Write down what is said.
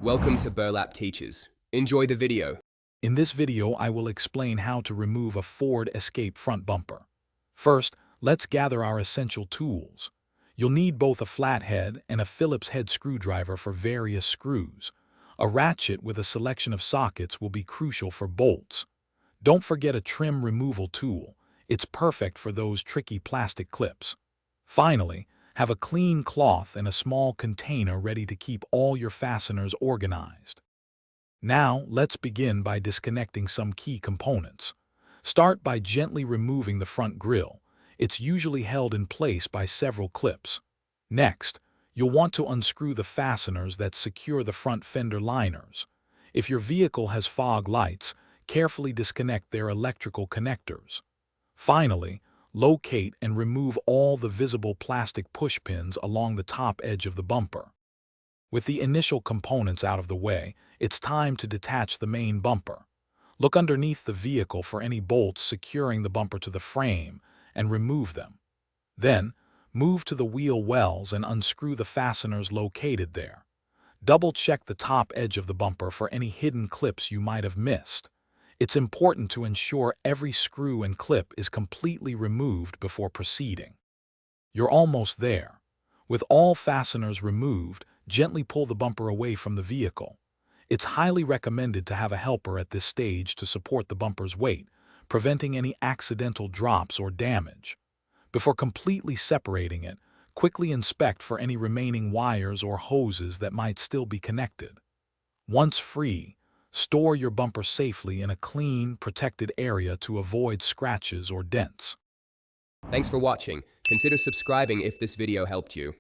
Welcome to Burlap Teachers. Enjoy the video. In this video, I will explain how to remove a Ford Escape front bumper. First, let's gather our essential tools. You'll need both a flathead and a Phillips head screwdriver for various screws. A ratchet with a selection of sockets will be crucial for bolts. Don't forget a trim removal tool. It's perfect for those tricky plastic clips. Finally, have a clean cloth and a small container ready to keep all your fasteners organized. Now, let's begin by disconnecting some key components. Start by gently removing the front grille. It's usually held in place by several clips. Next, you'll want to unscrew the fasteners that secure the front fender liners. If your vehicle has fog lights, carefully disconnect their electrical connectors. Finally, locate and remove all the visible plastic pushpins along the top edge of the bumper. With the initial components out of the way, it's time to detach the main bumper. Look underneath the vehicle for any bolts securing the bumper to the frame and remove them. Then, move to the wheel wells and unscrew the fasteners located there. Double-check the top edge of the bumper for any hidden clips you might have missed. It's important to ensure every screw and clip is completely removed before proceeding. You're almost there. With all fasteners removed, gently pull the bumper away from the vehicle. It's highly recommended to have a helper at this stage to support the bumper's weight, preventing any accidental drops or damage. Before completely separating it, quickly inspect for any remaining wires or hoses that might still be connected. Once free, store your bumper safely in a clean, protected area to avoid scratches or dents. Thanks for watching. Consider subscribing if this video helped you.